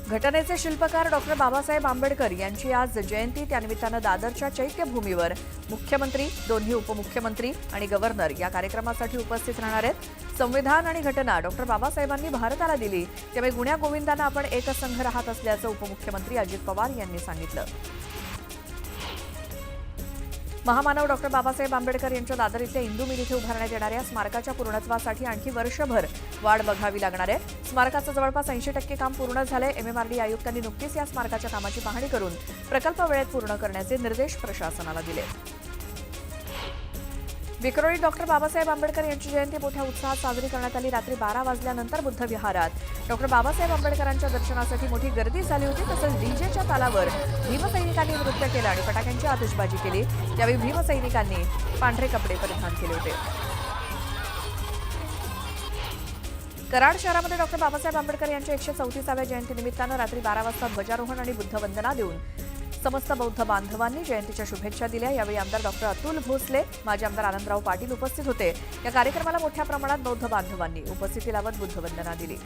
घटनेचे शिल्पकार डॉक्टर बाबासाहेब आंबेडकर यांची आज जयंती. त्यानिमित्तानं दादरच्या चैत्यभूमीवर मुख्यमंत्री, दोन्ही उपमुख्यमंत्री आणि गव्हर्नर या कार्यक्रमासाठी उपस्थित राहणार आहेत. संविधान आणि घटना डॉक्टर बाबासाहेबांनी भारताला दिली, त्यामुळे गुण्या गोविंदानं आपण एकसंघ राहत असल्याचं उपमुख्यमंत्री अजित पवार यांनी सांगितलं. महामानव डॉक्टर बाबासाहेब आंबेडकर यांच्या दादर इथल्या इंदू मिल इथे उभारण्यात येणाऱ्या स्मारकाच्या पूर्णत्वासाठी आणखी वर्षभर वाट बघावी लागणार आहे. स्मारकाचं जवळपास 80% काम पूर्ण झालंय. MMRD आयुक्तांनी नुकतीच या स्मारकाच्या कामाची पाहणी करून प्रकल्प वेळेत पूर्ण करण्याचे निर्देश प्रशासनाला दिले. विक्रोळीत डॉक्टर बाबासाहेब आंबेडकर यांची जयंती मोठ्या उत्साहात साजरी करण्यात आली. रात्री 12 वाजल्यानंतर बुद्ध विहारात डॉक्टर बाबासाहेब आंबेडकरांच्या दर्शनासाठी मोठी गर्दी झाली होती. तसंच डीजेच्या तालावर भीमसैनिकांनी नृत्य केलं आणि फटाक्यांची आतिषबाजी केली. यावेळी भीमसैनिकांनी पांढरे कपडे परिधान केले होते. कराड शहरामध्ये डॉक्टर बाबासाहेब आंबेडकर यांच्या 134व्या जयंतीनिमित्तानं रात्री 12 वाजता ध्वजारोहण आणि बुद्धवंदना देऊन समस्त बौद्ध बांधवांनी जयंतीच्या शुभेच्छा दिल्या. यावेळी आमदार डॉक्टर अतुल भोसले, माजी आमदार आनंदराव पाटील उपस्थित होते. या कार्यक्रमाला मोठ्या प्रमाणात बौद्ध बांधवांनी उपस्थिती लावत बुद्धवंदना दिली.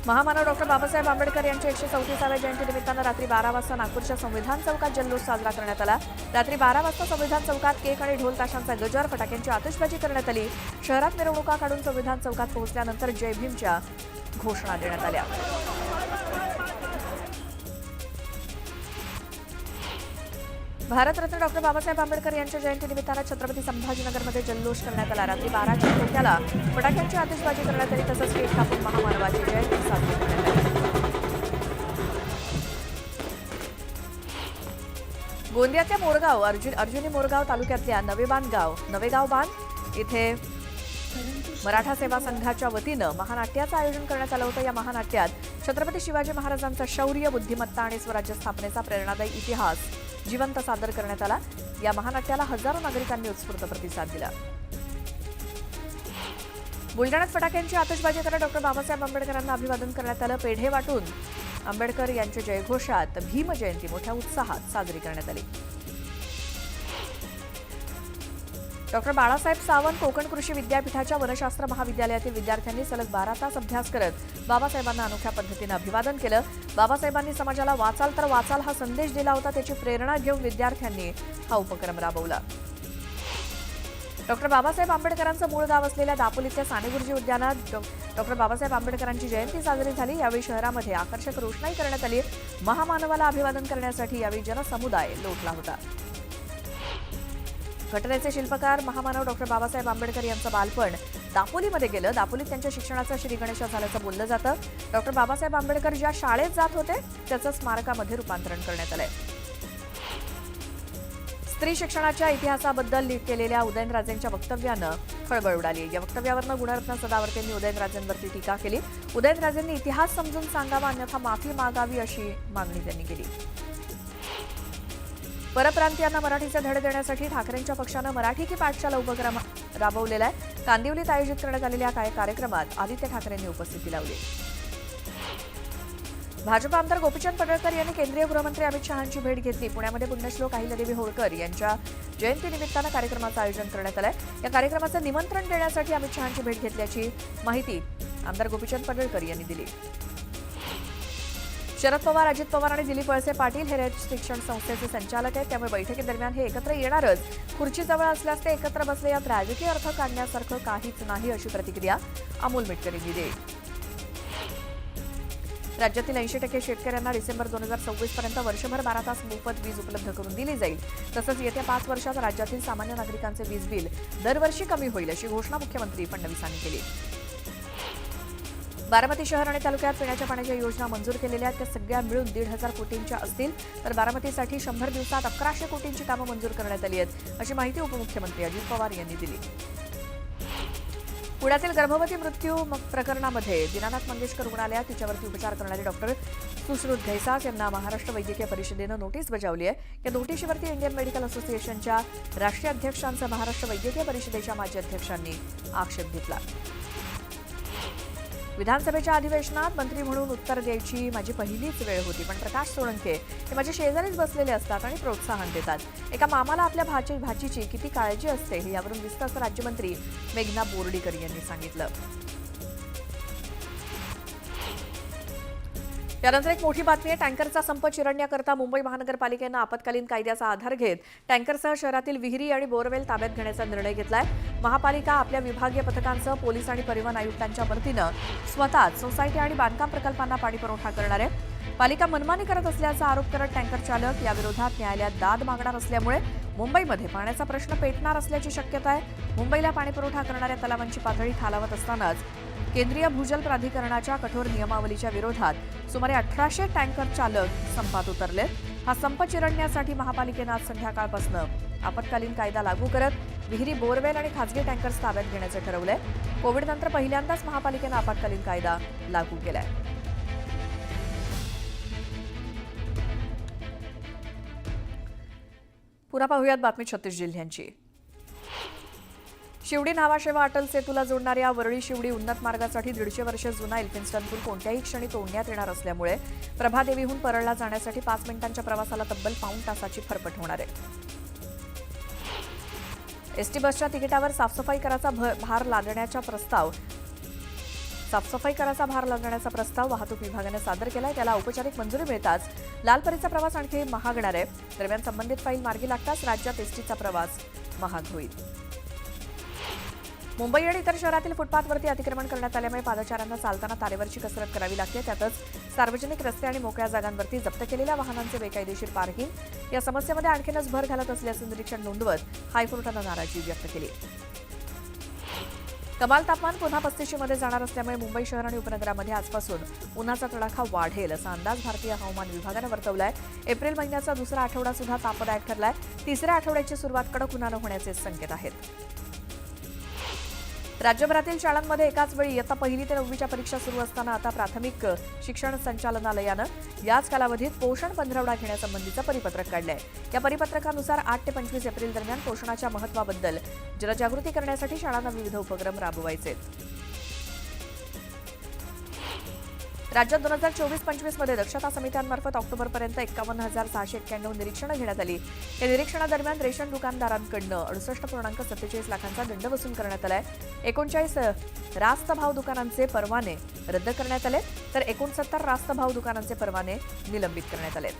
महामानव डॉक्टर बाबासाहेब आंबेडकर यांच्या 134व्या जयंतीनिमित्तानं रात्री 12 वाजता नागपूरच्या संविधान चौकात जल्लोष साजरा करण्यात आला. रात्री 12 वाजता संविधान चौकात केक आणि ढोल ताशांचा गजर, फटाक्यांची आतिषबाजी करण्यात आली. शहरात मिरवणुका काढून संविधान चौकात पोहोचल्यानंतर जय भीमच्या घोषणा देण्यात आल्या. भारतरत्न डॉक्टर बाबासाहेब आंबेडकर यांच्या जयंतीनिमित्तानं छत्रपती संभाजीनगरमध्ये जल्लोष करण्यात आला. रात्री 12च्या ठोक्याला फटाक्यांची आतिषबाजी करण्यात आली. तसंच केक कापून महामानवाची जयंती साजरी करण्यात आली. गोंदियाच्या मोरगाव अर्जुनी मोरगाव तालुक्यातल्या नवेगाव बांध इथे मराठा सेवा संघाच्या वतीनं महानाट्याचं आयोजन करण्यात आलं होतं. या महानाट्यात छत्रपती शिवाजी महाराजांचं शौर्य, बुद्धिमत्ता आणि स्वराज्य स्थापनेचा प्रेरणादायी इतिहास जिवंत सादर करण्यात आला. या महानाट्याला हजारो नागरिकांनी उत्स्फूर्त प्रतिसाद दिला. बुलढाण्यात फटाक्यांची आतिषबाजी करत डॉक्टर बाबासाहेब आंबेडकरांना अभिवादन करण्यात आलं. पेढे वाटून आंबेडकर यांच्या जयघोषात भीम जयंती मोठ्या उत्साहात साजरी करण्यात आली. डॉक्टर बाळासाहेब सावंत कोकण कृषी विद्यापीठाच्या वनशास्त्र महाविद्यालयातील विद्यार्थ्यांनी सलग 12 तास अभ्यास करत बाबासाहेबांना अनोख्या पद्धतीनं अभिवादन केलं. बाबासाहेबांनी समाजाला वाचाल तर वाचाल हा संदेश दिला होता. त्याची प्रेरणा घेऊन विद्यार्थ्यांनी हा उपक्रम राबवला. डॉक्टर बाबासाहेब आंबेडकरांचं मूळ गाव असलेल्या दापोलीतल्या सानेगुरुजी उद्यानात डॉक्टर बाबासाहेब आंबेडकरांची जयंती साजरी झाली. यावेळी शहरामध्ये आकर्षक रोषणाई करण्यात आली. महामानवाला अभिवादन करण्यासाठी यावेळी जनसमुदाय लोटला होता. घटनेचे शिल्पकार महामानव डॉक्टर बाबासाहेब आंबेडकर यांचं बालपण दापोलीमध्ये गेलं. दापोलीत त्यांच्या शिक्षणाचं श्री गणेशा झाल्याचं बोललं जातं. डॉक्टर बाबासाहेब आंबेडकर ज्या शाळेत जात होते त्याचं स्मारकामध्ये रूपांतरण करण्यात आलंय. स्त्री शिक्षणाच्या इतिहासाबद्दल केलेल्या उदयनराजेंच्या वक्तव्यानं खळबळ उडाली. या वक्तव्यावरनं गुणरत्न सदावर्तेंनी उदयनराजेंवरती टीका केली. उदयनराजेंनी इतिहास समजून सांगावा, अन्यथा माफी मागावी अशी मागणी त्यांनी केली. परप्रांतीयांना मराठीचे धडे देण्यासाठी ठाकरेंच्या पक्षानं मराठी की पाठशाला उपक्रम राबवलेला आहे. कांदिवलीत आयोजित करण्यात आलेल्या कार्यक्रमात आदित्य ठाकरेंनी उपस्थिती लावली. भाजप आमदार गोपीचंद पडळकर यांनी केंद्रीय गृहमंत्री अमित शहांची भेट घेतली. पुण्यामध्ये पुण्यश्लोक अहिल्यादेवी होळकर यांच्या जयंतीनिमित्तानं कार्यक्रमाचं आयोजन करण्यात आलंय. या कार्यक्रमाचं निमंत्रण देण्यासाठी अमित शहांची भेट घेतल्याची माहिती आमदार गोपीचंद पडळकर यांनी दिली. शरद पवार, अजित पवार आणि दिलीप वळसे पाटील हे रयत शिक्षण संस्थेचे संचालक आहेत. त्यामुळे बैठकीदरम्यान हे एकत्र येणारच. खुर्चीजवळ असल्यास ते एकत्र बसले यात राजकीय अर्थ काढण्यासारखं काहीच नाही अशी प्रतिक्रिया अमोल मिटकर यांनी दिली. राज्यातील 80% शेतकऱ्यांना डिसेंबर 2026 पर्यंत वर्षभर 12 तास मोफत वीज उपलब्ध करून दिली जाईल. तसंच येत्या 5 वर्षात राज्यातील सामान्य नागरिकांचे वीज बिल दरवर्षी कमी होईल अशी घोषणा मुख्यमंत्री फडणवीसांनी केली. बारामती शहर आणि तालुक्यात पिण्याच्या पाण्याच्या योजना मंजूर केलेल्या आहेत. त्या सगळ्या मिळून 1,500 कोटींच्या असतील. तर बारामतीसाठी 100 दिवसात 1100 कोटींची कामं मंजूर करण्यात आली आहेत अशी माहिती उपमुख्यमंत्री अजित पवार यांनी दिली. पुण्यातील गर्भवती मृत्यू प्रकरणामध्ये दीनानाथ मंगेशकर रुग्णालयात तिच्यावरती उपचार करणारे डॉक्टर सुश्रुत घैसास यांना महाराष्ट्र वैद्यकीय परिषदेनं नोटीस बजावली आहे. या नोटीशीवरती इंडियन मेडिकल असोसिएशनच्या राष्ट्रीय अध्यक्षांसह महाराष्ट्र वैद्यकीय परिषदेच्या माजी अध्यक्षांनी आक्षेप घेतला. विधानसभेच्या अधिवेशनात मंत्री म्हणून उत्तर द्यायची माझी पहिलीच वेळ होती, पण प्रकाश सोळंके हे माझे शेजारीच बसलेले असतात आणि प्रोत्साहन देतात. एका मामाला आपल्या भाचीची किती काळजी असते हे यावरून दिसतं असं राज्यमंत्री मेघना बोर्डीकर यांनी सांगितलं. यानंतर एक मोठी बातमी आहे. टँकरचा संप चिरडण्याकरता मुंबई महानगरपालिकेनं आपत्कालीन कायद्याचा आधार घेत टँकरसह शहरातील विहिरी आणि बोरवेल ताब्यात घेण्याचा निर्णय घेतलाय. महापालिका आपल्या विभागीय पथकांसह पोलीस आणि परिवहन आयुक्तांच्या मदतीनं स्वतःच सोसायटी आणि बांधकाम प्रकल्पांना पाणी पुरवठा करणार आहे. पालिका मनमानी करत असल्याचा आरोप करत टँकर चालक याविरोधात न्यायालयात दाद मागणार असल्यामुळे मुंबईमध्ये पाण्याचा प्रश्न पेटणार असल्याची शक्यता आहे. मुंबईला पाणीपुरवठा करणाऱ्या तलावांची पातळी खालावत असतानाच केंद्रीय भूजल प्राधिकरणाच्या कठोर नियमावलीच्या विरोधात सुमारे 1800 टँकर चालक संपात उतरले. हा संप चिरडण्यासाठी महापालिकेनं आज संध्याकाळपासून आपत्कालीन कायदा लागू करत विहिरी, बोरवेल आणि खासगी टँकर्स ताब्यात घेण्याचे ठरवलंय. कोविडनंतर पहिल्यांदाच महापालिकेनं आपत्कालीन कायदा लागू केलाय. पुन्हा पाहूयात बातमी 36 जिल्ह्यांची. शिवडी नावाशेवा अटल सेतूला जोडणाऱ्या वरळी शिवडी उन्नत मार्गासाठी 150 वर्ष जुना एल्फिन्स्टन पूल कोणत्याही क्षणी तोडण्यात येणार असल्यामुळे प्रभादेवीहून परळला जाण्यासाठी 5 मिनिटांच्या प्रवासाला तब्बल पाऊण तासाची फरफट होणार आहे. एसटी बसच्या तिकिटावर साफसफाई करायचा भार लादण्याचा प्रस्ताव वाहतूक विभागाने सादर केलाय. त्याला औपचारिक मंजुरी मिळताच लालपरीचा प्रवास आणखी महागणार आहे. दरम्यान संबंधित फाईल मार्गी लागताच राज्यात एसटीचा प्रवास महाग होईल. मुंबई आणि इतर शहरातील फुटपाथवरती अतिक्रमण करण्यात आल्यामुळे पादचाऱ्यांना चालताना तारेवरची कसरत करावी लागते. त्यातच सार्वजनिक रस्ते आणि मोकळ्या जागांवरती जप्त केलेल्या वाहनांचे बेकायदेशीर पार्किंग या समस्येमध्ये आणखीनच भर घालत असल्याचं निरीक्षण नोंदवत हायकोर्टानं नाराजी व्यक्त केली. कमाल तापमान पुन्हा 35 मध्ये जाणार असल्यामुळे मुंबई शहर आणि उपनगरामध्ये आजपासून उन्हाचा तडाखा वाढेल असा अंदाज भारतीय हवामान विभागानं वर्तवलाय. एप्रिल महिन्याचा दुसरा आठवडा सुद्धा तापदायक ठरलाय. तिसऱ्या आठवड्याची सुरुवात कडक उन्हानं होण्याचे संकेत आहेत. राज्यभरातील शाळांमध्ये एकाच वेळी इयत्ता 1ली ते 9वीच्या परीक्षा सुरू असताना आता प्राथमिक शिक्षण संचालनालयानं याच कालावधीत पोषण पंधरवडा घेण्यासंबंधीचं परिपत्रक काढलंय. या परिपत्रकानुसार 8 ते 25 एप्रिल दरम्यान पोषणाच्या महत्त्वाबद्दल जनजागृती करण्यासाठी शाळांना विविध उपक्रम राबवायचे. राज्यात 2024-25 मध्ये दक्षता समित्यांमार्फत ऑक्टोबरपर्यंत 51,691 निरीक्षणं घेण्यात आली. या निरीक्षणादरम्यान रेशन दुकानदारांकडून 68.47 लाखांचा दंड वसूल करण्यात आलाय. 39 रास्त भाव दुकानांचे परवाने रद्द करण्यात आले तर 69 रास्त भाव दुकानांचे परवाने निलंबित करण्यात आले.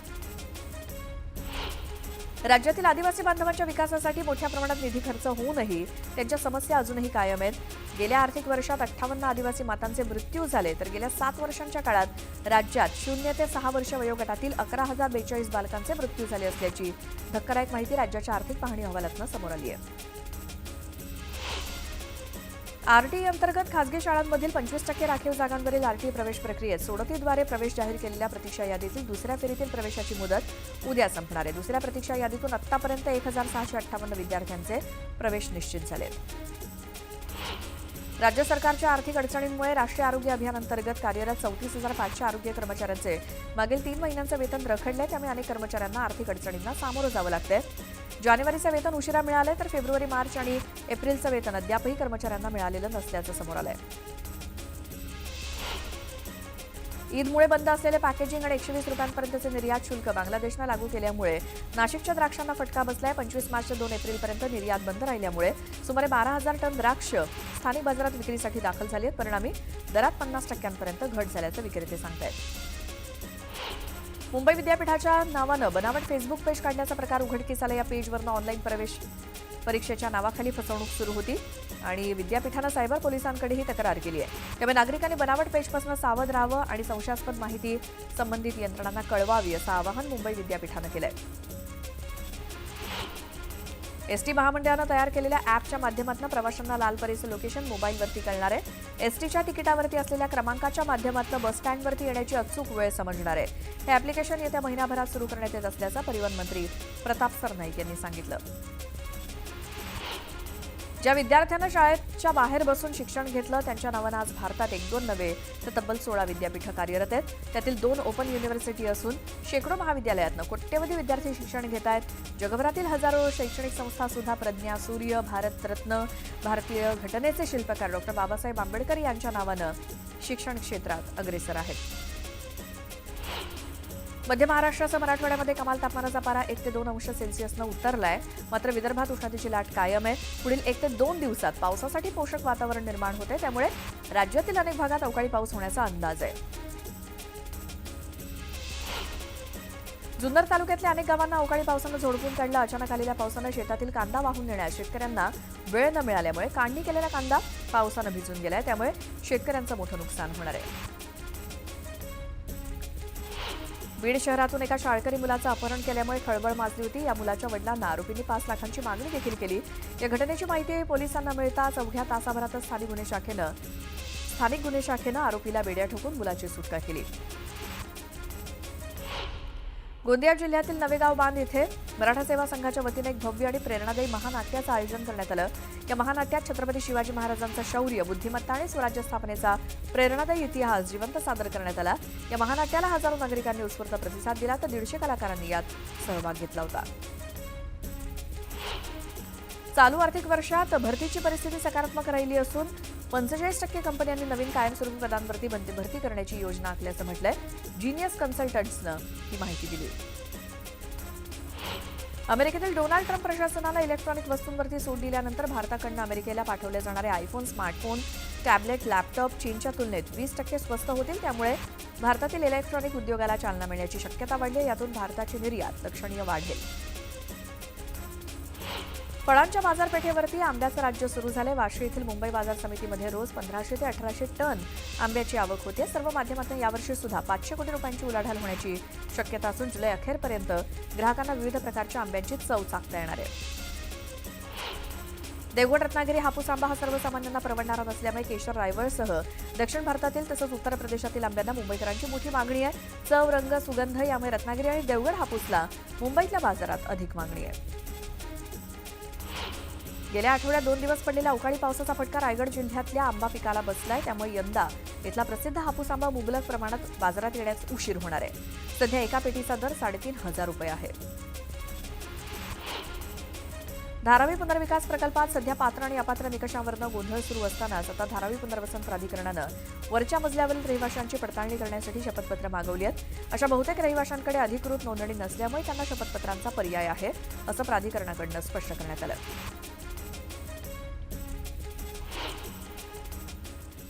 राज्यातील आदिवासी बांधवांच्या विकासासाठी मोठ्या प्रमाणात निधी खर्च होऊनही त्यांच्या समस्या अजूनही कायम आहेत. गेल्या आर्थिक वर्षात 58 आदिवासी मातांचे मृत्यू झाले तर गेल्या 7 वर्षांच्या काळात राज्यात 0 ते 6 वर्ष वयोगटातील 11,042 बालकांचे मृत्यू झाले असल्याची धक्कादायक माहिती राज्याच्या आर्थिक पाहणी अहवालातून समोर आली आहे. आरटीई अंतर्गत खासगी शाळांमधील 25% राखीव जागांवरील आरटीई प्रवेश प्रक्रियेत सोडतीद्वारे प्रवेश जाहीर केलेल्या प्रतीक्षा यादीतील दुसऱ्या फेरीतील प्रवेशाची मुदत उद्या संपणार आहे. दुसऱ्या प्रतीक्षा यादीतून आतापर्यंत 1,658 विद्यार्थ्यांचे प्रवेश निश्चित झाले. राज्य सरकारच्या आर्थिक अडचणींमुळे राष्ट्रीय आरोग्य अभियान अंतर्गत कार्यरत 34,500 आरोग्य कर्मचाऱ्यांचे मागील 3 महिन्यांचं वेतन रखडले. त्यामुळे अनेक कर्मचाऱ्यांना आर्थिक अडचणींना सामोरं जावं लागतंय. जानेवारीचं वेतन उशिरा मिळाले तर फेब्रुवारी, मार्च आणि एप्रिलचं वेतन अद्यापही कर्मचाऱ्यांना मिळालेलं नसल्याचं समोर आलंय. ईदमुळे बंद असलेले पॅकेजिंग आणि 120 रुपयांपर्यंतचे निर्यात शुल्क बांगलादेशनं लागू केल्यामुळे नाशिकच्या द्राक्षांना फटका बसलाय. 25 मार्च ते 2 एप्रिलपर्यंत निर्यात बंद राहिल्यामुळे सुमारे 12,000 टन द्राक्ष स्थानिक बाजारात विक्रीसाठी दाखल झाली आहेत. परिणामी दरात 50% घट झाल्याचं विक्रेते सांगतायत. मुंबई विद्यापीठाच्या नावानं बनावट फेसबुक पेज काढण्याचा प्रकार उघडकीस आला. या पेजवरनं ऑनलाईन प्रवेश परीक्षेच्या नावाखाली फसवणूक सुरू होती आणि विद्यापीठानं सायबर पोलिसांकडेही तक्रार केली आहे. त्यामुळे नागरिकांनी बनावट पेजपासून सावध राहावं आणि संशयास्पद माहिती संबंधित यंत्रणांना कळवावी असं आवाहन मुंबई विद्यापीठानं केलंय. एसटी महामंडळानं तयार केलेल्या ॲपच्या माध्यमातून प्रवाशांना लालपरीचं लोकेशन मोबाईलवरती कळणार आहे. एसटीच्या तिकिटावरती असलेल्या क्रमांकाच्या माध्यमातून बस स्टँडवरती येण्याची अचूक वेळ समजणार आहे. हे ॲप्लिकेशन येत्या महिनाभरात सुरू करण्यात येत असल्याचं परिवहन मंत्री प्रताप सरनाईक यांनी सांगितलं. ज्या विद्यार्थ्यांना शाळेच्या बाहेर बसून शिक्षण घेतलं त्यांच्या नावानं आज भारतात 1-2 नव्हे तर तब्बल 16 विद्यापीठं कार्यरत आहेत. त्यातील 2 ओपन युनिव्हर्सिटी असून शेकडो महाविद्यालयातनं कोट्यवधी विद्यार्थी शिक्षण घेत आहेत. जगभरातील हजारो शैक्षणिक संस्था सुद्धा प्रज्ञा सूर्य, भारतरत्न, भारतीय घटनेचे शिल्पकार डॉ. बाबासाहेब आंबेडकर यांच्या नावानं शिक्षण क्षेत्रात अग्रेसर आहेत. मध्य महाराष्ट्रासह मराठवाड्यामध्ये कमाल तापमानाचा पारा 1 ते 2 अंश सेल्सिअसनं उतरलाय. मात्र विदर्भात उष्णतेची लाट कायम आहे. पुढील 1 ते 2 दिवसात पावसासाठी पोषक वातावरण निर्माण होते. त्यामुळे राज्यातील अनेक भागात अवकाळी पाऊस होण्याचा अंदाज आहे. जुन्नर तालुक्यातल्या अनेक गावांना अवकाळी पावसानं झोडपून काढलं. अचानक आलेल्या पावसानं शेतातील कांदा वाहून नेण्यास शेतकऱ्यांना वेळ न मिळाल्यामुळे काढणी केलेला कांदा पावसानं भिजून गेलाय. त्यामुळे शेतकऱ्यांचं मोठं नुकसान होणार आहे. बीड शहरातून एका शाळकरी मुलाचं अपहरण केल्यामुळे खळबळ माजली होती. या मुलाच्या वडिलांना आरोपींनी 5 लाखांची मागणी देखील केली. या घटनेची माहिती पोलिसांना मिळताच अवघ्या तासाभरातच स्थानिक गुन्हे शाखेनं आरोपीला बेड्या ठोकून मुलाची सुटका केली. गोंदिया जिल्ह्यातील नवेगाव बांध इथे मराठा सेवा संघाच्या वतीने एक भव्य आणि प्रेरणादायी महानाट्याचं आयोजन करण्यात आलं. या महानाट्यात छत्रपती शिवाजी महाराजांचं शौर्य, बुद्धिमत्ता आणि स्वराज्य स्थापनेचा प्रेरणादायी इतिहास जिवंत सादर करण्यात आला. या महानाट्याला हजारो नागरिकांनी उत्स्फूर्त प्रतिसाद दिला तर 150 कलाकारांनी यात सहभाग घेतला होता. चालू आर्थिक वर्षात भरतीची परिस्थिती सकारात्मक राहिली असून 45% कंपन्यांनी नवीन कायमस्वरूपी पदांवरती भरती करण्याची योजना आखल्याचं म्हटलंय. जीनियस कन्सल्टंट्सनं ही माहिती दिली. अमेरिकेतील डोनाल्ड ट्रम्प प्रशासनाला इलेक्ट्रॉनिक वस्तूंवरती सूट दिल्यानंतर भारताकडून अमेरिकेला पाठवले जाणारे आयफोन, स्मार्टफोन, टॅबलेट, लॅपटॉप चीनच्या तुलनेत 20% स्वस्त होतील. त्यामुळे भारतातील इलेक्ट्रॉनिक उद्योगाला चालना मिळण्याची शक्यता वाढली. यातून भारताची निर्यात लक्षणीय वाढेल. फळांच्या बाजारपेठेवरती आंब्याचं राज्य सुरू झाले. वाशी येथील मुंबई बाजार समितीमध्ये रोज 1500 ते 1800 टन आंब्याची आवक होते. सर्व माध्यमातून यावर्षी सुद्धा 500 कोटी रुपयांची उलाढाल होण्याची शक्यता असून जुलै अखेरपर्यंत ग्राहकांना विविध प्रकारच्या आंब्यांची चव चाखता येणार आहे. देवगड रत्नागिरी हापूस आंबा हा सर्वसामान्यांना परवडणारा नसल्यामुळे केशर, रायवळसह दक्षिण भारतातील तसंच उत्तर प्रदेशातील आंब्यांना मुंबईकरांची मोठी मागणी आहे. चव, रंग, सुगंध यामुळे रत्नागिरी आणि देवगड हापूसला मुंबईतल्या बाजारात अधिक मागणी आहे. गेल्या आठवड्यात 2 दिवस पडलेल्या अवकाळी पावसाचा फटका रायगड जिल्ह्यातल्या आंबा पिकाला बसलाय. त्यामुळे यंदा इथला प्रसिद्ध हापूस आंबा मुबलक प्रमाणात बाजारात येण्यास उशीर होणार आहे. सध्या एका पेटीचा दर 3,500 रुपये आहे. धारावी पुनर्विकास प्रकल्पात सध्या पात्र आणि अपात्र निकषांवरनं गोंधळ सुरू असतानाच आता धारावी पुनर्वसन प्राधिकरणानं वरच्या मजल्यावरील रहिवाशांची पडताळणी करण्यासाठी शपथपत्र मागवली आहेत. अशा बहुतेक रहिवाशांकडे अधिकृत नोंदणी नसल्यामुळे त्यांना शपथपत्रांचा पर्याय आहे असं प्राधिकरणाकडून स्पष्ट करण्यात आलं.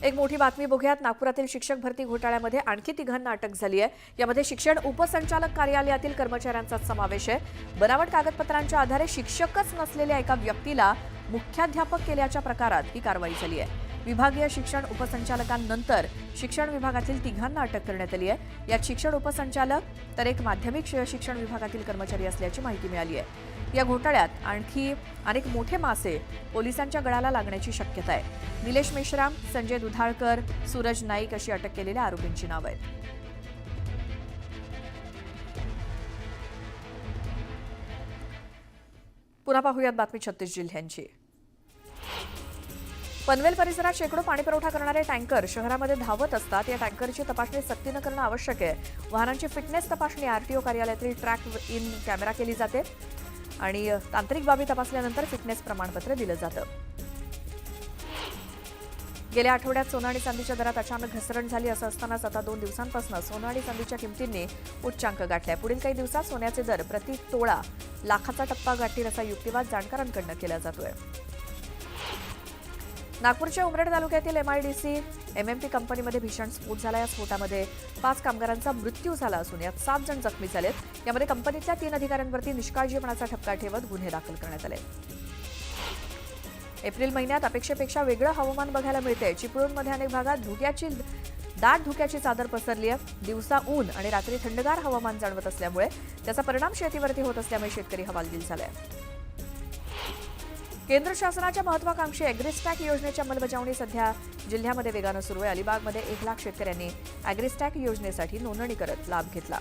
एक मोठी बातमी बघूयात. नागपुरातील शिक्षक भरती घोटाळ्यामध्ये आणखी 3 अटक झाली आहे. यामध्ये शिक्षण उपसंचालक कार्यालयातील कर्मचाऱ्यांचा समावेश आहे. बनावट कागदपत्रांच्या आधारे शिक्षकच नसलेल्या एका व्यक्तीला मुख्याध्यापक केल्याच्या प्रकारात ही कारवाई झाली आहे. विभागीय शिक्षण उपसंचालकांनंतर शिक्षण विभागातील 3 अटक करण्यात आली आहे. यात शिक्षण उपसंचालक तर एक माध्यमिक शिक्षण विभागातील कर्मचारी असल्याची माहिती मिळाली आहे. या घोटाळ्यात आणखी अनेक मोठे मासे पोलिसांच्या गळाला लागण्याची शक्यता आहे. निलेश मेश्राम, संजय दुधाळकर, सूरज नाईक अशी अटक केलेल्या आरोपींची नावं आहेत. पुन्हा पाहूयात बातमी 36 जिल्ह्यांची. पनवेल परिसरात शेकडो पाणीपुरवठा करणारे टँकर शहरामध्ये धावत असतात. या टँकरची तपासणी सक्तीनं करणं आवश्यक आहे. वाहनांची फिटनेस तपासणी आरटीओ कार्यालयातील ट्रॅक इन कॅमेरा केली जाते आणि तांत्रिक बाबी तपासल्यानंतर फिटनेस प्रमाणपत्र दिलं जातं. गेल्या आठवड्यात सोनं आणि चांदीच्या दरात अचानक घसरण झाली. असं असतानाच आता 2 दिवसांपासून सोनं आणि चांदीच्या किमतींनी उच्चांक गाठलाय. पुढील काही दिवसात सोन्याचे दर प्रति तोळा लाखाचा टप्पा गाठतील असा युक्तिवाद जाणकारांकडून केला जातोय. नागपूरच्या उमरेड तालुक्यातील MIDC MMP कंपनीमध्ये भीषण स्फोट झाला. या स्फोटामध्ये 5 कामगारांचा मृत्यू झाला असून यात 7 जण जखमी झालेत. यामध्ये कंपनीतल्या 3 अधिकाऱ्यांवरती निष्काळजीपणाचा ठपका ठेवत गुन्हे दाखल करण्यात आले. एप्रिल महिन्यात अपेक्षेपेक्षा वेगळं हवामान बघायला मिळते. चिपळूणमध्ये अनेक भागात दाट धुक्याची चादर पसरली आहे. दिवसा ऊन आणि रात्री थंडगार हवामान जाणवत असल्यामुळे त्याचा परिणाम शेतीवरती होत असल्यामुळे शेतकरी हवालदिल झालाय. केंद्र शासनाच्या महत्वाकांक्षी अॅग्रिस्टॅक योजनेची अंमलबजावणी सध्या जिल्ह्यामध्ये वेगानं सुरू आहे. अलिबागमध्ये 1 लाख शेतकऱ्यांनी अॅग्रिस्टॅक योजनेसाठी नोंदणी करत लाभ घेतला.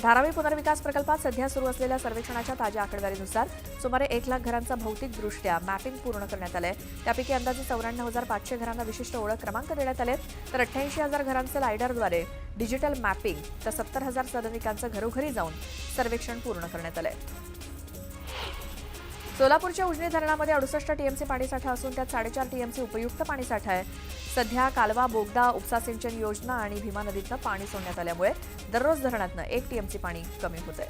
धारावी पुनर्विकास प्रकल्पात सध्या सुरू असलेल्या सर्वेक्षणाच्या ताज्या आकडेवारीनुसार सुमारे 1 लाख घरांचा भौतिकदृष्ट्या मॅपिंग पूर्ण करण्यात आलंय. त्यापैकी अंदाजे 94,500 घरांना विशिष्ट ओळख क्रमांक देण्यात आले तर 88,000 घरांचे लायडरद्वारे डिजिटल मॅपिंग तर 70,000 सदनिकांचं घरोघरी जाऊन सर्वेक्षण पूर्ण करण्यात आलंय. सोलापूरच्या उजनी धरणामध्ये 68 टीएमसी पाणीसाठा असून त्यात 4.5 टीएमसी उपयुक्त पाणीसाठा आहे. सध्या कालवा, बोगदा, उपसा सिंचन योजना आणि भीमा नदीतनं पाणी सोडण्यात आल्यामुळे दररोज धरणातनं 1 टीएमसी पाणी कमी होत आहे.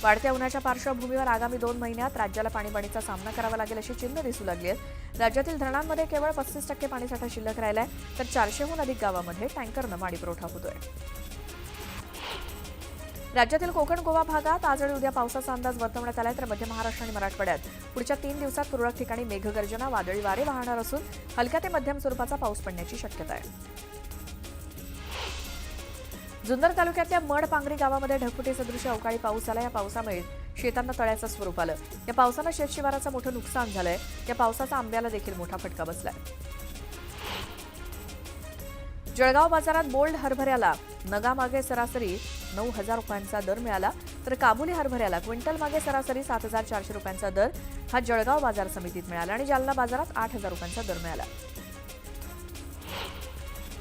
वाढत्या उन्हाच्या पार्श्वभूमीवर आगामी 2 महिन्यात राज्याला पाणीबाणीचा सामना करावा लागेल अशी चिन्ह दिसू लागली आहेत. राज्यातील धरणांमध्ये केवळ 35% पाणीसाठा शिल्लक राहिलाय, तर 400हून अधिक गावांमध्ये टँकरनं पाणीपुरवठा होतोय. राज्यातील कोकण गोवा भागात आज आणि उद्या पावसाचा अंदाज वर्तवण्यात आलाय, तर मध्य महाराष्ट्र आणि मराठवाड्यात पुढच्या 3 दिवसात तुरळक ठिकाणी मेघगर्जना, वादळी वारे वाहणार असून हलक्या ते मध्यम स्वरूपाचा पाऊस पडण्याची शक्यता आहे. जुन्नर तालुक्यातल्या मडपांगरी गावामध्ये ढगफुटी सदृश अवकाळी पाऊस झाला. या पावसामुळे शेतांना तळ्याचं स्वरूप आलं. या पावसानं शेतशिवाराचं मोठं नुकसान झालंय. या पावसाचा आंब्याला देखील मोठा फटका बसलाय. जळगाव बाजारात बोल्ड हरभऱ्याला नगामागे सरासरी 9,000 रुपयांचा दर मिळाला, तर काबुली हरभऱ्याला क्विंटल मागे सरासरी 7,400 रुपयांचा दर हा जळगाव बाजार समितीत मिळाला आणि जालना बाजारात 8,000 रुपयांचा दर मिळाला.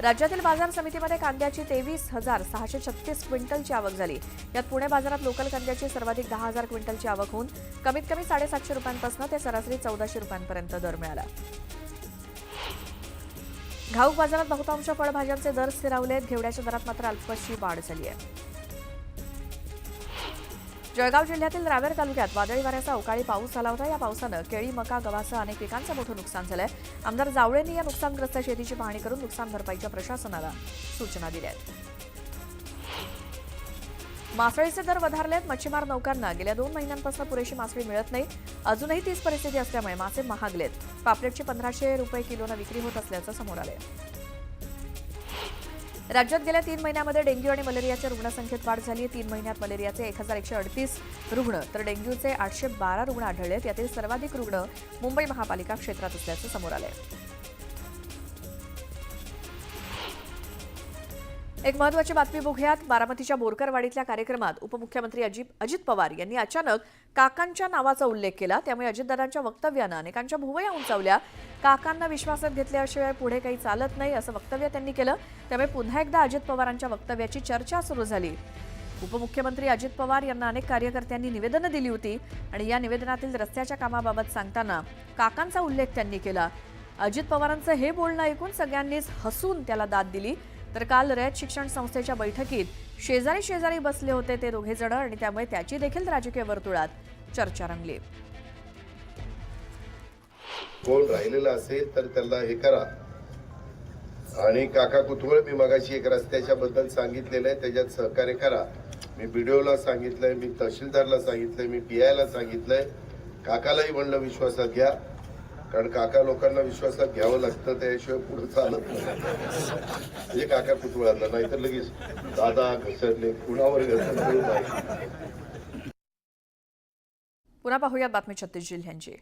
राज्यातील बाजार समितीमध्ये कांद्याची 23,636 क्विंटलची आवक झाली. यात पुणे बाजारात लोकल कांद्याची सर्वाधिक 10,000 क्विंटलची आवक होऊन कमीत कमी 750 रुपयांपासून ते सरासरी 1,400 रुपयांपर्यंत दर मिळाला. घाऊक बाजारात बहुतांश फळभाज्यांचे दर स्थिरावलेत. घेवड्याच्या दरात मात्र अल्पशी वाढ झाली आहे. जळगाव जिल्ह्यातील रावेर तालुक्यात वादळी वाऱ्याचा अवकाळी पाऊस झाला होता. या पावसानं केळी, मका, गव्हासह अनेक पिकांचं मोठं नुकसान झालंय. आमदार जावळेंनी या नुकसानग्रस्त शेतीची पाहणी करून नुकसान भरपाईच्या प्रशासनाला सूचना दिल्या आहेत. मासळीचे दर वधारलेत. मच्छीमार नौकांना गेल्या 2 महिन्यांपासून पुरेशी मासळी मिळत नाही. अजूनही तीच परिस्थिती असल्यामुळे मासे महागलेत. पापलेटची 1,500 रुपये किलोनं विक्री होत असल्याचं समोर आलंय. राज्यात गेल्या 3 महिन्यामध्ये डेंग्यू आणि मलेरियाच्या रुग्णसंख्येत वाढ झाली आहे. 3 महिन्यात मलेरियाचे 1,138 रुग्ण तर डेंग्यूचे 812 रुग्ण आढळलेत. यातील सर्वाधिक रुग्ण मुंबई महापालिका क्षेत्रात असल्याचं समोर आलंय. एक महत्त्वाची बातमी बघूयात. बारामतीच्या बोरकरवाडीतल्या कार्यक्रमात उपमुख्यमंत्री अजित पवार यांनी अचानक काकांच्या नावाचा उल्लेख केला. त्यामुळे अजितदादांच्या वक्तव्यानं अनेकांच्या भुवया उंचावल्या. काकांना विश्वासात घेतल्याशिवाय पुढे काही चालत नाही असं वक्तव्य त्यांनी केलं. त्यामुळे पुन्हा एकदा अजित पवारांच्या वक्तव्याची चर्चा सुरू झाली. उपमुख्यमंत्री अजित पवार यांना अनेक कार्यकर्त्यांनी निवेदनं दिली होती आणि या निवेदनातील रस्त्याच्या कामाबाबत सांगताना काकांचा उल्लेख त्यांनी केला. अजित पवारांचं हे बोलणं ऐकून सगळ्यांनीच हसून त्याला दाद दिली. तर काल रयत शिक्षण संस्थेच्या बैठकीत शेजारी बसले होते ते दोघे जण आणि त्यामुळे त्याची देखील राजकीय वर्तुळात चर्चा रंगली. कोण राहिलेलं असेल तर त्याला हे करा. आणि काका कुतवळ मी मगाशी एक रस्त्याच्या बद्दल सांगितलेलं आहे, त्याच्यात सहकार्य करा. मी बीडीओला सांगितलंय, मी तहसीलदारला सांगितलंय, मी पीआयला सांगितलंय. काकालाही म्हणलं विश्वासात घ्या, कारण काका लोकांना विश्वासात घ्यावं लागतं, त्याशिवाय पुढे चालत नाही. म्हणजे काका कुतवळांना, नाहीतर लगेच दादा घसरले, कुणावर घसरले. पुन्हा पाहूया बातमी 36 जिल्ह्यांची.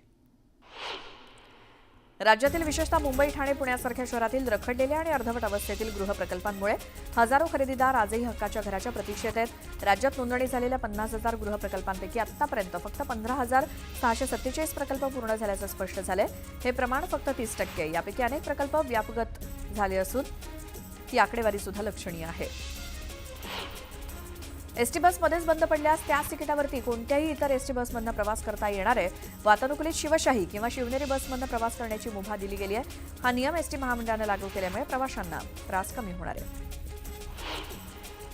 राज्यातील विशेषतः मुंबई, ठाणे, पुण्यासारख्या शहरातील रखडलेल्या आणि अर्धवट अवस्थेतील गृहप्रकल्पांमुळे हजारो खरेदीदार आजही हक्काच्या घराच्या प्रतीक्षेत आहेत. राज्यात नोंदणी झालेल्या 50,000 गृहप्रकल्पांपैकी आतापर्यंत फक्त 15,647 प्रकल्प पूर्ण झाल्याचं स्पष्ट झालंय. हे प्रमाण फक्त 30% आहे. यापैकी अनेक प्रकल्प व्यापगत झाले असून ही आकडेवारी सुद्धा लक्षणीय आहे. एसटी बसमध्येच बंद पडल्यास त्याच तिकिटावरती कोणत्याही इतर एसटी बसमधनं प्रवास करता येणार आहे. वातानुकूलित शिवशाही किंवा शिवनेरी बसमधनं प्रवास करण्याची मुभा दिली गेली आहे. हा नियम एसटी महामंडळानं लागू केल्यामुळे प्रवाशांना त्रास कमी होणार आहे.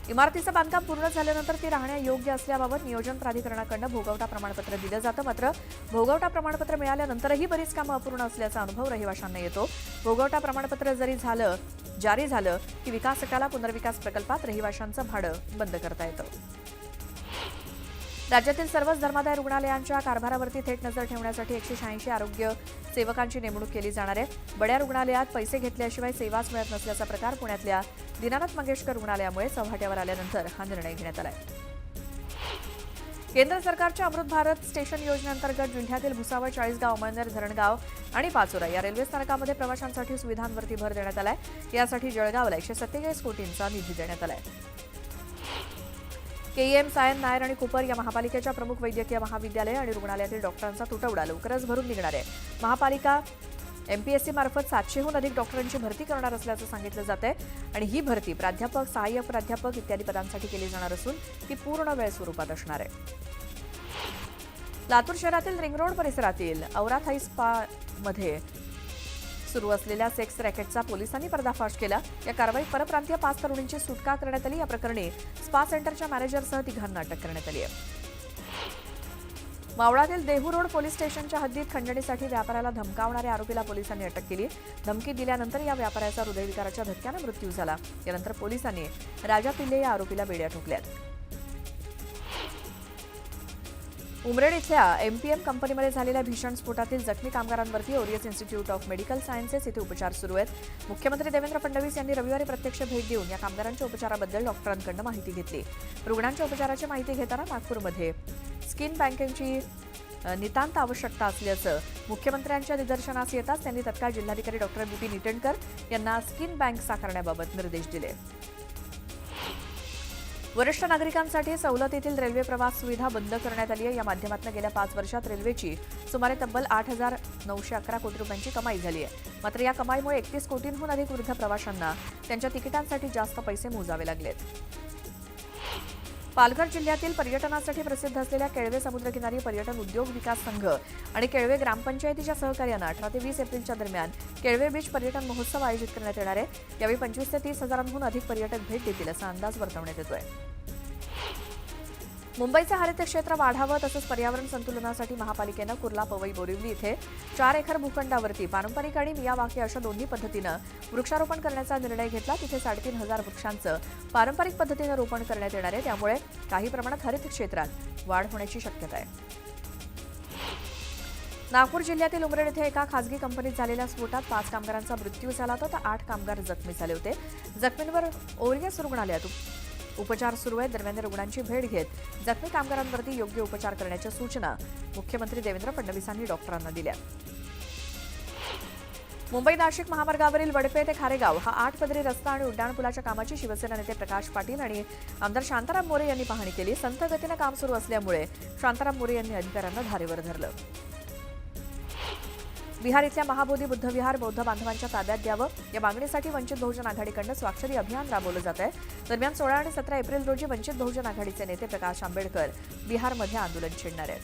इमारतीचं बांधकाम पूर्ण झाल्यानंतर ती राहण्यायोग्य असल्याबाबत नियोजन प्राधिकरणाकडून भोगवटा प्रमाणपत्र दिलं जातं. मात्र भोगवटा प्रमाणपत्र मिळाल्यानंतरही बरीच कामं अपूर्ण असल्याचा अनुभव रहिवाशांना येतो. भोगवटा प्रमाणपत्र जारी झालं की विकासकाला पुनर्विकास प्रकल्पात रहिवाशांचं भाडं बंद करता येतं. राज्यातील सर्वच धर्मादाय रुग्णालयांच्या कारभारावरती थेट नजर ठेवण्यासाठी 186 आरोग्य सेवकांची नेमणूक केली जाणार आहे. बड्या रुग्णालयात पैसे घेतल्याशिवाय सेवाच मिळत नसल्याचा प्रकार पुण्यातल्या दीनानाथ मंगेशकर रुग्णालयामुळे चव्हाट्यावर आल्यानंतर हा निर्णय घेण्यात आला आहे. केंद्र सरकारच्या अमृत भारत स्टेशन योजनेअंतर्गत जिल्ह्यातील भुसावळ, चाळीसगाव, अमळनेर, धरणगाव आणि पाचोरा या रेल्वे स्थानकामध्ये प्रवाशांसाठी सुविधांवरती भर देण्यात आलाय. यासाठी जळगावला 147 कोटींचा निधी देण्यात आलाय. केईएम, सायन, नायर आणि कुपर या महापालिकेच्या प्रमुख वैद्यकीय महाविद्यालय आणि रुग्णालयातील डॉक्टरांचा तुटवडा लवकरच भरून निघणार आहे. महापालिका एमपीएससी मार्फत 700हून अधिक डॉक्टरांची भरती करणार असल्याचं सांगितलं जातंय आणि ही भरती प्राध्यापक, सहाय्यक प्राध्यापक इत्यादी पदांसाठी केली जाणार असून ती पूर्ण वेळ स्वरूपात असणार आहे. लातूर शहरातील रिंग रोड परिसरातील औराथाई स्पामध्ये सुरू असलेल्या सेक्स रॅकेटचा पोलिसांनी पर्दाफाश केला. या कारवाईत परप्रांतीय 5 तरुणींची सुटका करण्यात आली. या प्रकरणी स्पा सेंटरच्या मॅनेजरसह 3 अटक करण्यात आली आहे. मावळातील देहू रोड पोलीस स्टेशनच्या हद्दीत खंडणीसाठी व्यापाऱ्याला धमकावणाऱ्या आरोपीला पोलिसांनी अटक केली. धमकी दिल्यानंतर या व्यापाऱ्याचा हृदयविकाराच्या धक्क्यानं मृत्यू झाला. यानंतर पोलिसांनी राजा पिल्ले या आरोपीला बेड्या ठोकल्यात. उमरेड इथल्या एमपीएम कंपनीमध्ये झालेल्या भीषण स्फोटातील जखमी कामगारांवरती ओरियस इन्स्टिट्यूट ऑफ मेडिकल सायन्सेस इथे उपचार सुरू आहेत. मुख्यमंत्री देवेंद्र फडणवीस यांनी रविवारी प्रत्यक्ष भेट देऊन या कामगारांच्या उपचाराबद्दल डॉक्टरांकडून माहिती घेतली. रुग्णांच्या उपचाराची माहिती घेताना नागपूरमध्ये स्किन बँकेची नितांत आवश्यकता असल्याचं मुख्यमंत्र्यांच्या निदर्शनास येताच त्यांनी तत्काळ जिल्हाधिकारी डॉक्टर विपिन इटनकर यांना स्किन बँक साकारण्याबाबत निर्देश दिले. वरिष्ठ नागरिकांसाठी सवलतीतील रेल्वे प्रवास सुविधा बंद करण्यात आली आहे. या माध्यमातून गेल्या 5 वर्षात रेल्वेची सुमारे तब्बल 8,911 कोटी रुपयांची कमाई झाली आहे. मात्र या कमाईमुळे 31 कोटींहून अधिक वृद्ध प्रवाशांना त्यांच्या तिकिटांसाठी जास्त पैसे मोजावे लागलेत. पालघर जिल्ह्यातील पर्यटनासाठी प्रसिद्ध असलेल्या केळवे समुद्रकिनारी पर्यटन उद्योग विकास संघ आणि केळवे ग्रामपंचायतीच्या सहकार्यानं 18 ते 20 एप्रिलच्या दरम्यान केळवे बीच पर्यटन महोत्सव आयोजित करण्यात येणार आहे. यावेळी 25 ते 30 हजारांहून अधिक पर्यटक भेट देतील असा अंदाज वर्तवण्यात येतोय. मुंबईचं हरित क्षेत्र वाढावं तसंच पर्यावरण संतुलनासाठी महापालिकेनं कुर्ला पवई बोरिवली इथे 4 एकर भूखंडावरती पारंपरिक आणि मियावाकी अशा दोन्ही पद्धतीनं वृक्षारोपण करण्याचा निर्णय घेतला. तिथे 3,500 वृक्षांचं पारंपरिक पद्धतीनं रोपण करण्यात येणार आहे. त्यामुळे काही प्रमाणात हरित क्षेत्रात वाढ होण्याची शक्यता आहे. नागपूर जिल्ह्यातील उमरेड इथे एका खासगी कंपनीत झालेल्या स्फोटात 5 कामगारांचा मृत्यू झाला होता तर 8 कामगार जखमी झाले होते. जखमींवर ओरियस रुग्णालयात उपचार सुरू आहेत. दरम्यान रुग्णांची भेट घेत जखमी कामगारांवरती योग्य उपचार करण्याच्या सूचना मुख्यमंत्री देवेंद्र फडणवीसांनी डॉक्टरांना दिल्या. मुंबई नाशिक महामार्गावरील वडपे ते खारेगाव हा 8 पदरी रस्ता आणि उड्डाणपुलाच्या कामाची शिवसेना नेते प्रकाश पाटील आणि आमदार शांताराम मोरे यांनी पाहणी केली. संथ गतीनं काम सुरू असल्यामुळे शांताराम मोरे यांनी अधिकाऱ्यांना धारेवर धरलं. बिहार इथल्या महाबोधी बुद्ध विहार बौद्ध बांधवांच्या ताब्यात द्यावं या मागणीसाठी वंचित बहुजन आघाडीकडून स्वाक्षरी अभियान राबवलं जात आहे. दरम्यान 16 आणि 17 एप्रिल रोजी वंचित बहुजन आघाडीचे नेते प्रकाश आंबेडकर बिहारमध्ये आंदोलन छेडणार आहेत.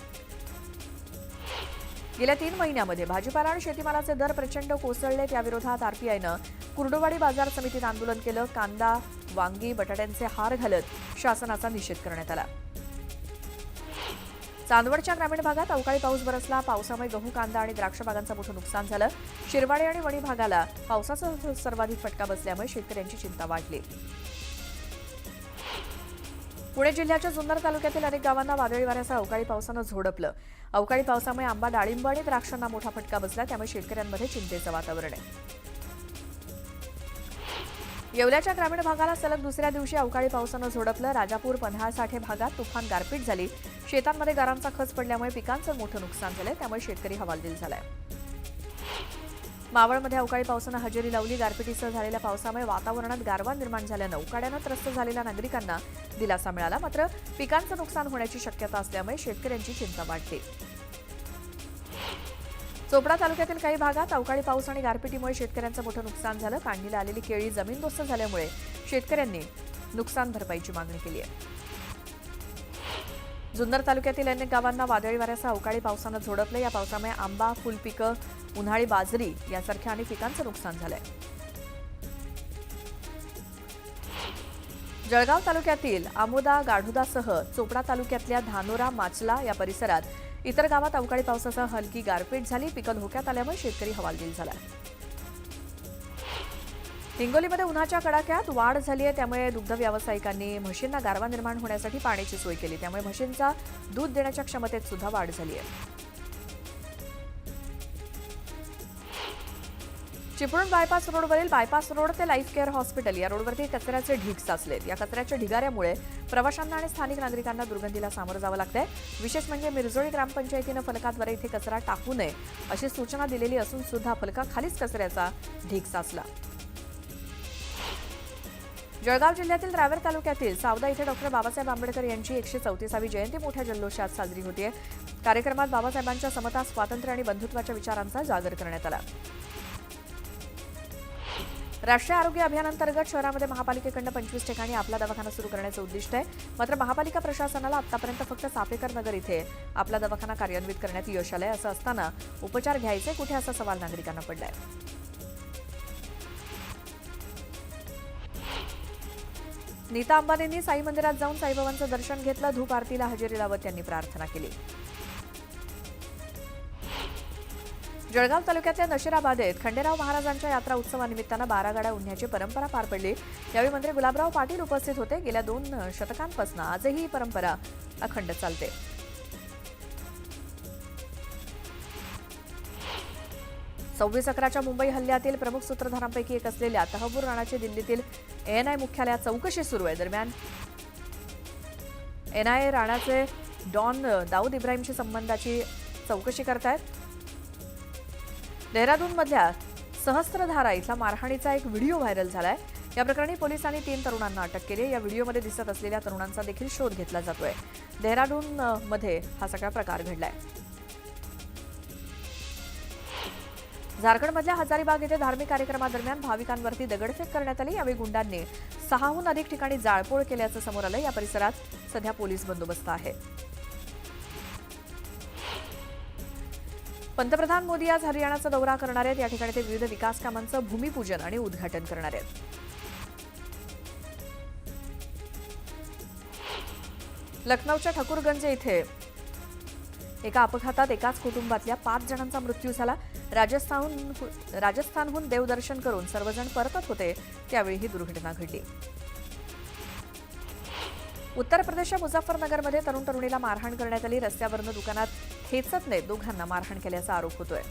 गेल्या 3 महिन्यामध्ये भाजीपाला आणि शेतीमालाचे दर प्रचंड कोसळले. त्याविरोधात आरपीआयनं कुर्डुवाडी बाजार समितीत आंदोलन केलं. कांदा, वांगी, बटाट्यांचे हार घालत शासनाचा निषेध करण्यात आला. चांदवडच्या ग्रामीण भागात अवकाळी पाऊस बरसला. पावसामुळे गहू, कांदा आणि द्राक्ष बागांचं मोठं नुकसान झालं. शिरवाडे आणि वणी भागाला पावसाचा सर्वाधिक फटका बसल्यामुळे शेतकऱ्यांची चिंता वाढली. पुणे जिल्ह्याच्या जुन्नर तालुक्यातील अनेक गावांना वादळी वाऱ्यासह अवकाळी पावसानं झोडपलं. अवकाळी पावसामुळे आंबा, डाळिंब आणि द्राक्षांना मोठा फटका बसला. त्यामुळे शेतकऱ्यांमध्ये चिंतेचं वातावरण आहे. येवल्याच्या ग्रामीण भागाला सलग दुसऱ्या दिवशी अवकाळी पावसानं झोडपलं. राजापूर, पन्हाळ साठे भागात तुफान गारपीट झाली. शेतांमध्ये गारांचा खच पडल्यामुळे पिकांचं मोठं नुकसान झालंय. त्यामुळे शेतकरी हवालदिल झालाय. मावळमध्ये अवकाळी पावसानं हजेरी लावली. गारपिटीसह झालेल्या पावसामुळे वातावरणात गारवा निर्माण झाल्यानं उकाड्यानं त्रस्त झालेल्या नागरिकांना दिलासा मिळाला. मात्र पिकांचं नुकसान होण्याची शक्यता असल्यामुळे शेतकऱ्यांची चिंता वाढली. चोपडा तालुक्यातील काही भागात अवकाळी पाऊस आणि गारपिटीमुळे शेतकऱ्यांचं मोठं नुकसान झालं. काढणीला आलेली केळी जमीनदोस्त झाल्यामुळे शेतकऱ्यांनी नुकसान भरपाईची मागणी केली आहे. जुन्नर तालुक्यातील अनेक गावांना वादळी वाऱ्यासह अवकाळी पावसानं झोडपलं. या पावसामुळे आंबा, फुलपिकं, उन्हाळी बाजरी यासारख्या अनेक पिकांचं नुकसान झालंय. जळगाव तालुक्यातील आमोदा, गाढोदासह चोपडा तालुक्यातल्या धानोरा, माचला या परिसरात इतर गावात अवकाळी पावसासह हलकी गारपीट झाली. पिकं धोक्यात आल्यामुळे शेतकरी हवालदिल झाला. हिंगोलीमध्ये उन्हाच्या कडाक्यात वाढ झाली आहे. त्यामुळे दुग्ध व्यावसायिकांनी म्हशींना गारवा निर्माण होण्यासाठी पाण्याची सोय केली. त्यामुळे म्हशींचा दूध देण्याच्या क्षमतेत सुद्धा वाढ झाली आहे. चिपळूण बायपास रोडवरील बायपास रोड ते लाईफ केअर हॉस्पिटल या रोडवरती कचऱ्याचे ढीग साचलेत. या कचऱ्याच्या ढिगाऱ्यामुळे प्रवाशांना आणि स्थानिक नागरिकांना दुर्गंधीला सामोरं जावं लागतंय. विशेष म्हणजे मिरजोळी ग्रामपंचायतीनं फलकाद्वारे इथे कचरा टाकू नये अशी सूचना दिलेली असून सुद्धा फलकाखालीच कचऱ्याचा ढीग साचला. जळगाव जिल्ह्यातील रावेर तालुक्यातील सावदा इथे डॉक्टर बाबासाहेब आंबेडकर यांची 134वी जयंती मोठ्या जल्लोषात साजरी होतीये. कार्यक्रमात बाबासाहेबांच्या समता, स्वातंत्र्य आणि बंधुत्वाच्या विचारांचा जागर करण्यात आला. राष्ट्रीय आरोग्य अभियानांतर्गत शहरामध्ये महापालिकेकडून 25 ठिकाणी आपला दवाखाना सुरू करण्याचं उद्दिष्ट आहे. मात्र महापालिका प्रशासनाला आतापर्यंत फक्त चापेकर नगर इथे आपला दवाखाना कार्यान्वित करण्यात यश आलंय. असं असताना उपचार घ्यायचे कुठे असा सवाल नागरिकांना पडलाय. नीता अंबानींनी साई मंदिरात जाऊन साईबाबांचं दर्शन घेतलं. धूप आरतीला हजेरी लावत त्यांनी प्रार्थना केली. जळगाव तालुक्यातल्या नशिराबादेत खंडेराव महाराजांच्या यात्रा उत्सवानिमित्तानं 12 गाड्या उडण्याची परंपरा पार पडली। यावेळी मंत्री गुलाबराव पाटील उपस्थित होते। गेल्या 2 शतकांपासून आजही ही परंपरा अखंड चालते। सव्वीस अकराच्या मुंबई हल्ल्यातील प्रमुख सूत्रधारांपैकी एक असलेल्या तहव्वूर राणाची दिल्लीतील एएनआय मुख्यालयात चौकशी सुरू आहे। दरम्यान एनआयए राणाचे डॉन दाऊद इब्राहिमशी संबंधाची चौकशी करतायत। देहरादूनमधल्या सहस्त्रधारा इथला मारहाणीचा एक व्हिडिओ व्हायरल झालाय। या प्रकरणी पोलिसांनी 3 तरुणांना अटक केली आहे। या व्हिडिओमध्ये दिसत असलेल्या तरुणांचा देखील शोध घेतला जातोय। देहरादूनमध्ये हा सगळा प्रकार घडलाय। झारखंडमधल्या हजारीबाग येथे धार्मिक कार्यक्रमादरम्यान भाविकांवरती दगडफेक करण्यात आली। यावेळी गुंडांनी 6हून अधिक ठिकाणी जाळपोळ केल्याचं समोर आलं। या परिसरात सध्या पोलीस बंदोबस्त आहे। पंतप्रधान मोदी आज हरियाणाचा दौरा करणार आहेत। या ठिकाणी ते विविध विकास कामांचं भूमिपूजन आणि उद्घाटन करणार आहेत। लखनौच्या ठकुरगंज इथे एका अपघातात एकाच कुटुंबातल्या 5 जणांचा मृत्यू झाला। राजस्थानहून देवदर्शन करून सर्वजण परतत होते त्यावेळी ही दुर्घटना घडली। उत्तर प्रदेशच्या मुझफ्फरनगरमध्ये तरुण तरुणीला मारहाण करण्यात आली। रस्त्यावरनं दुकानात खेचत नेत दोघांना मारहाण केल्याचा आरोप होतोय।